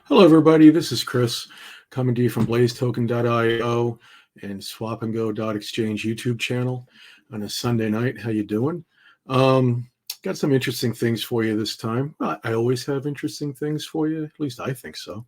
Hello, everybody. This is Chris coming to you from BlazeToken.io and SWAPNGO.EXCHANGE YouTube channel on a Sunday night. How you doing? Got some interesting things for you this time. I always have interesting things for you. At least I think so.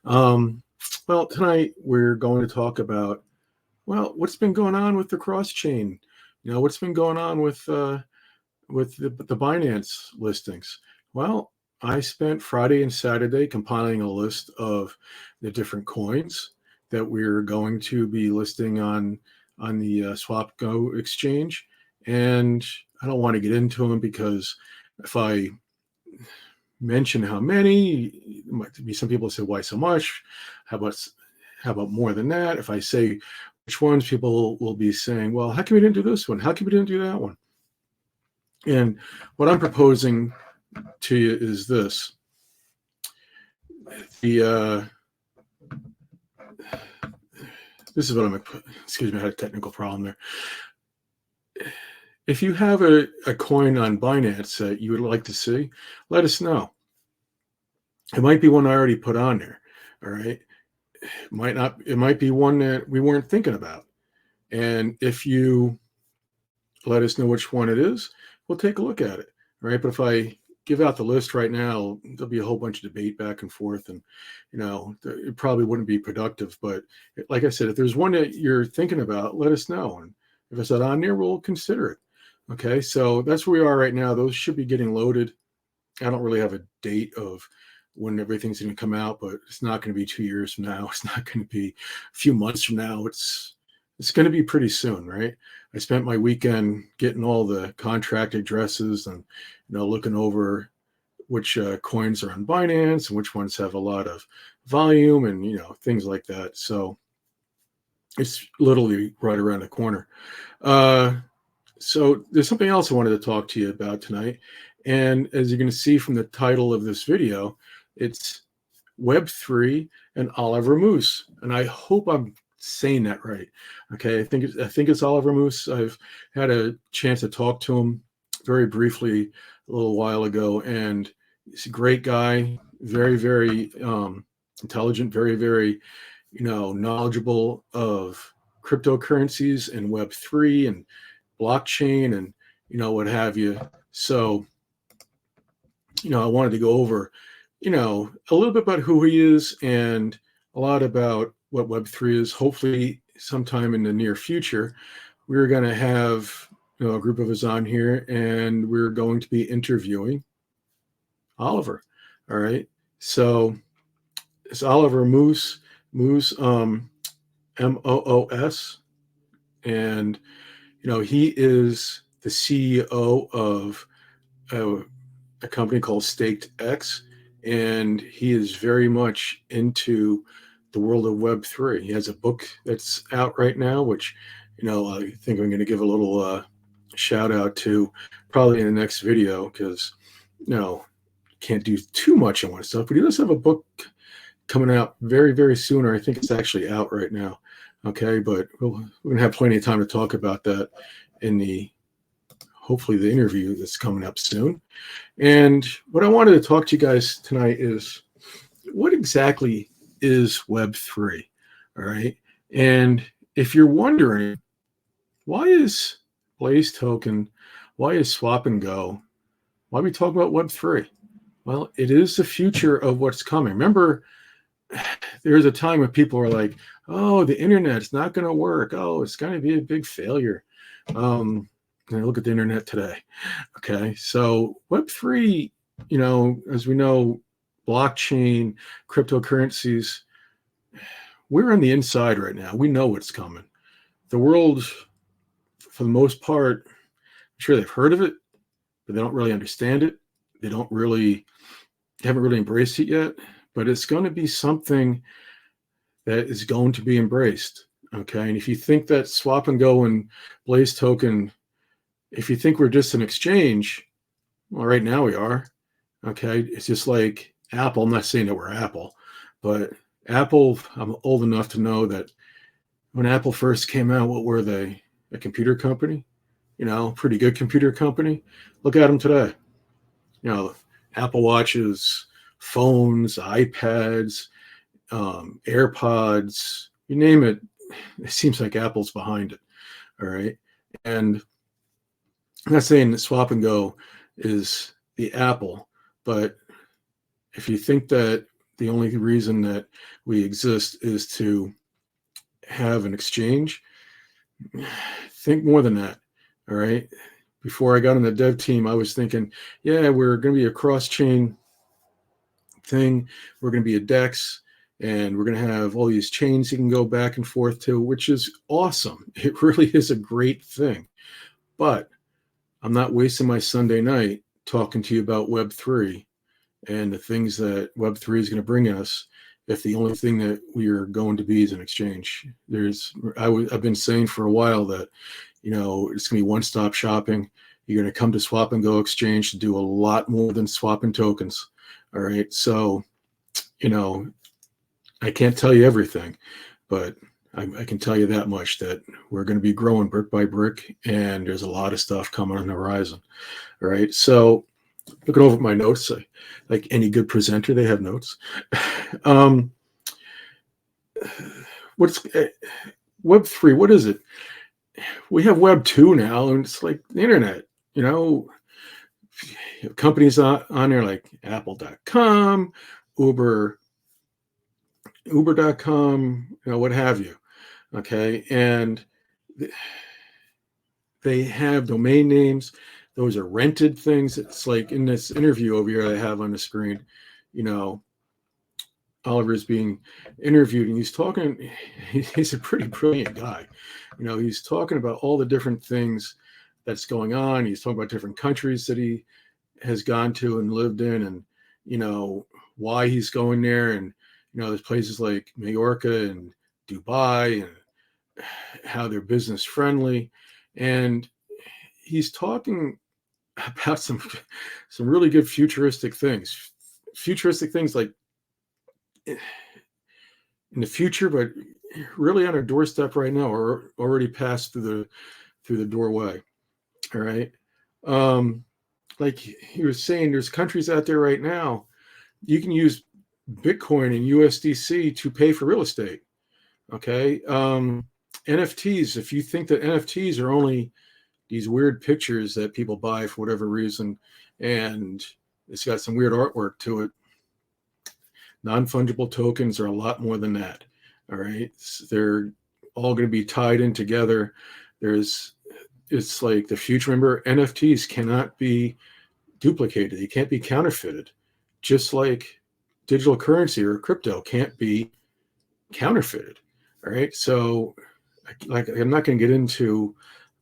Well, tonight we're going to talk about, what's been going on with the cross chain. What's been going on with the Binance listings. Well, I spent Friday and Saturday compiling a list of the different coins that we're going to be listing on the SWAPNGO exchange. And I don't want to get into them because if I mention how many, there might be some people say, why so much? How about more than that? If I say which ones, people will be saying, well, how come we didn't do this one? How come we didn't do that one? And what I'm proposing to you is this. This is what I'm, excuse me, I had a technical problem there. If you have a coin on Binance that you would like to see, let us know. It might be one I already put on there, all right? It might be one that we weren't thinking about. And if you let us know which one it is, we'll take a look at it, all right? But if I give out the list right now, there'll be a whole bunch of debate back and forth, and it probably wouldn't be productive. But like I said, if there's one that you're thinking about, let us know, and if it's not on there, we'll consider it. Okay, so that's where we are right now. Those should be getting loaded. I don't really have a date of when everything's going to come out, but it's not going to be 2 years from now. It's not going to be a few months from now. It's going to be pretty soon, right? I spent my weekend getting all the contract addresses and looking over which coins are on Binance and which ones have a lot of volume and things like that. So it's literally right around the corner. So there's something else I wanted to talk to you about tonight. And as you're going to see from the title of this video, it's Web3 and Oliver Moos. And I hope I'm saying that right. Okay, I think it's Oliver Moos. I've had a chance to talk to him very briefly a little while ago, and he's a great guy, very, very intelligent, very, very knowledgeable of cryptocurrencies and Web3 and blockchain and what have you. So I wanted to go over a little bit about who he is and a lot about what Web3 is. Hopefully sometime in the near future, we're going to have a group of us on here, and we're going to be interviewing Oliver. All right. So it's Oliver Moos, Moos, Moos. And, he is the CEO of a company called StakedX, and he is very much into the world of Web3. He has a book that's out right now, which, I think I'm going to give a little shout out to probably in the next video, because, can't do too much on one stuff, but he does have a book coming out very, very soon, or I think it's actually out right now. Okay, but we're going to have plenty of time to talk about that in hopefully the interview that's coming up soon. And what I wanted to talk to you guys tonight is, what exactly is Web3? All right. And if you're wondering, why is Blaze Token, why is Swap and Go, why are we talking about Web3? Well, it is the future of what's coming. Remember, there was a time when people were like, oh, the internet's not going to work. Oh, it's going to be a big failure. And look at the internet today. Okay, so Web3, as we know, blockchain, cryptocurrencies, we're on the inside right now. We know what's coming. The world, for the most part, I'm sure they've heard of it, but they don't really understand it. They haven't really embraced it yet, but it's going to be something that is going to be embraced. Okay, and if you think that Swap and Go and Blaze Token, if you think we're just an exchange, well, right now we are. Okay, it's just like Apple. I'm not saying that we're Apple, but Apple, I'm old enough to know that when Apple first came out, what were they? A computer company? Pretty good computer company. Look at them today. Apple Watches, phones, iPads, AirPods, you name it. It seems like Apple's behind it. All right. And I'm not saying that Swap and Go is the Apple, but if you think that the only reason that we exist is to have an exchange, think more than that. All right. Before I got on the dev team, I was thinking, yeah, we're going to be a cross-chain thing. We're going to be a DEX, and we're going to have all these chains you can go back and forth to, which is awesome. It really is a great thing. But I'm not wasting my Sunday night talking to you about Web3 and the things that Web3 is going to bring us if the only thing that we are going to be is an exchange. I've been saying for a while that, it's going to be one-stop shopping. You're going to come to Swap and Go Exchange to do a lot more than swapping tokens. All right. So, I can't tell you everything, but I can tell you that much, that we're going to be growing brick by brick, and there's a lot of stuff coming on the horizon. All right. So looking over my notes, like any good presenter, they have notes. What's Web3? What is it? We have Web 2 now, and it's like the internet, companies on there like Apple.com, Uber.com, what have you. Okay. And they have domain names. Those are rented things. It's like in this interview over here I have on the screen, Oliver is being interviewed, and he's talking, he's a pretty brilliant guy. He's talking about all the different things that's going on. He's talking about different countries that he has gone to and lived in, and, why he's going there. And, there's places like Majorca and Dubai, and how they're business friendly. And he's talking about some really good futuristic things like in the future, but really on our doorstep right now, or already passed through the doorway. All right. Like he was saying, there's countries out there right now, you can use Bitcoin and USDC to pay for real estate. Okay. NFTs, if you think that NFTs are only these weird pictures that people buy for whatever reason, and it's got some weird artwork to it, non-fungible tokens are a lot more than that. All right. They're all going to be tied in together. It's like the future. Remember, NFTs cannot be duplicated. They can't be counterfeited, just like digital currency or crypto can't be counterfeited. All right. So I'm not going to get into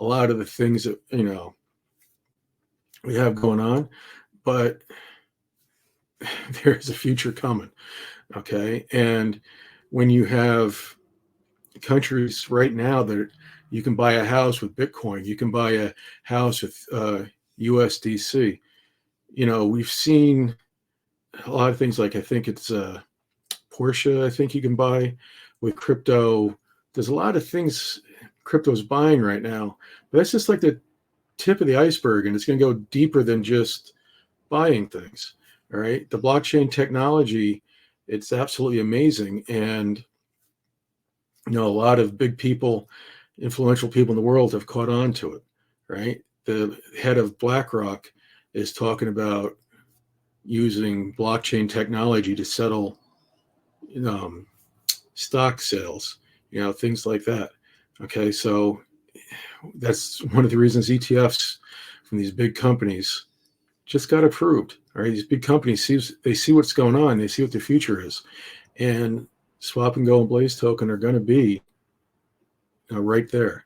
a lot of the things that, we have going on, but there's a future coming. Okay. And when you have countries right now that you can buy a house with Bitcoin, you can buy a house with USDC, we've seen a lot of things, like I think it's Porsche, I think you can buy with crypto. There's a lot of things crypto's buying right now, but that's just like the tip of the iceberg, and it's going to go deeper than just buying things. All right. The blockchain technology, it's absolutely amazing. And, a lot of big people, influential people in the world have caught on to it. Right. The head of BlackRock is talking about using blockchain technology to settle stock sales, things like that. Okay. So that's one of the reasons ETFs from these big companies just got approved. All right. These big companies see what's going on. They see what the future is. And Swap and Go and Blaze Token are going to be right there.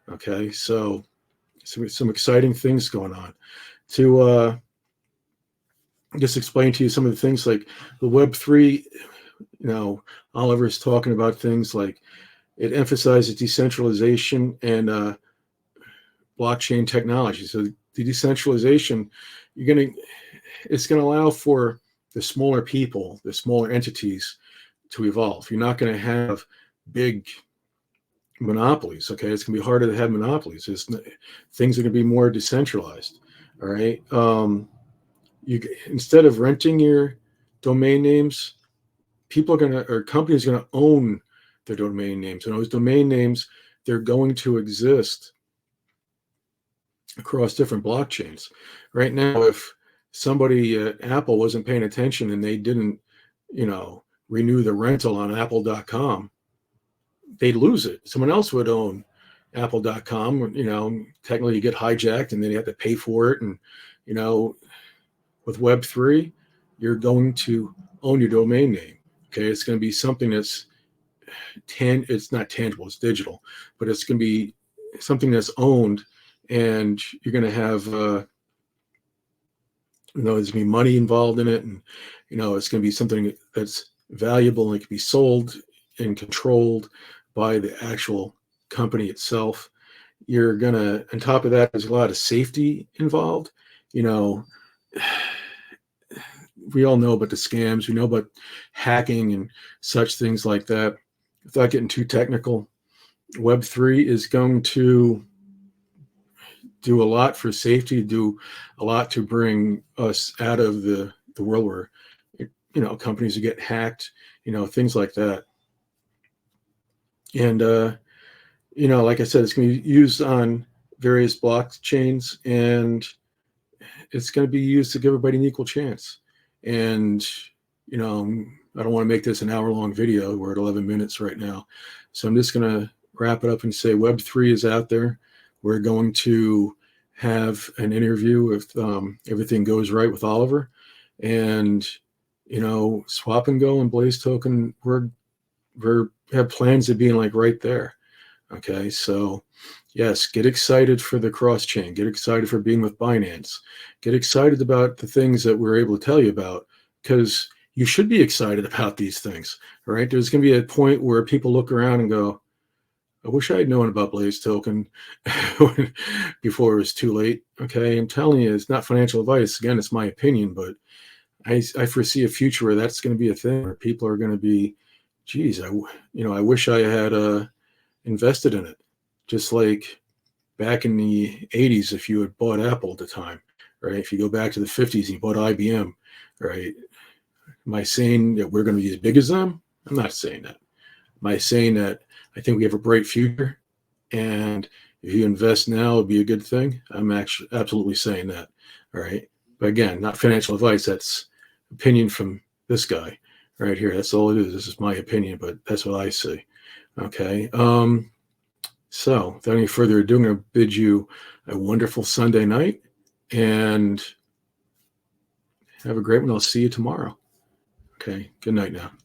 Okay. So some exciting things going on. To just explain to you some of the things, like the Web3, Oliver's talking about things like it emphasizes decentralization and blockchain technology. So the decentralization, it's going to allow for the smaller people, the smaller entities to evolve. You're not going to have big monopolies. Okay. It's going to be harder to have monopolies. Things are going to be more decentralized. All right. Instead of renting your domain names, people are going to, or companies are going to own their domain names. And those domain names, they're going to exist across different blockchains. Right now, if somebody at Apple wasn't paying attention and they didn't, renew the rental on apple.com, they'd lose it. Someone else would own apple.com. Technically you get hijacked and then you have to pay for it. And, with Web3, you're going to own your domain name. Okay. It's going to be something that's it's not tangible, it's digital, but it's going to be something that's owned, and you're going to have, there's going to be money involved in it. And, it's going to be something that's valuable and it can be sold and controlled by the actual company itself. You're going to, on top of that, there's a lot of safety involved. We all know about the scams, we know about hacking and such things like that. Without getting too technical, Web3 is going to do a lot for safety, do a lot to bring us out of the world where, companies get hacked, things like that. And, like I said, it's going to be used on various blockchains, and it's going to be used to give everybody an equal chance. And, I don't want to make this an hour-long video. We're at 11 minutes right now. So I'm just going to wrap it up and say Web3 is out there. We're going to have an interview if everything goes right with Oliver. And, SWAPNGO and Blaze Token, we're have plans of being like right there. Okay, so yes, get excited for the cross chain. Get excited for being with Binance. Get excited about the things that we're able to tell you about, because you should be excited about these things. All right, there's going to be a point where people look around and go, I wish I had known about Blaze Token before it was too late. Okay, I'm telling you, it's not financial advice. Again, it's my opinion, but I foresee a future where that's going to be a thing, where people are going to be, geez, I wish I had invested in it. Just like back in the 80s, if you had bought Apple at the time, right? If you go back to the 50s and you bought IBM, right? Am I saying that we're going to be as big as them? I'm not saying that. Am I saying that I think we have a bright future, and if you invest now, it'd be a good thing? I'm actually absolutely saying that. All right. But again, not financial advice. That's opinion from this guy right here. That's all it is. This is my opinion, but that's what I see. Okay. So without any further ado, I'm going to bid you a wonderful Sunday night, and have a great one. I'll see you tomorrow. Okay. Good night now.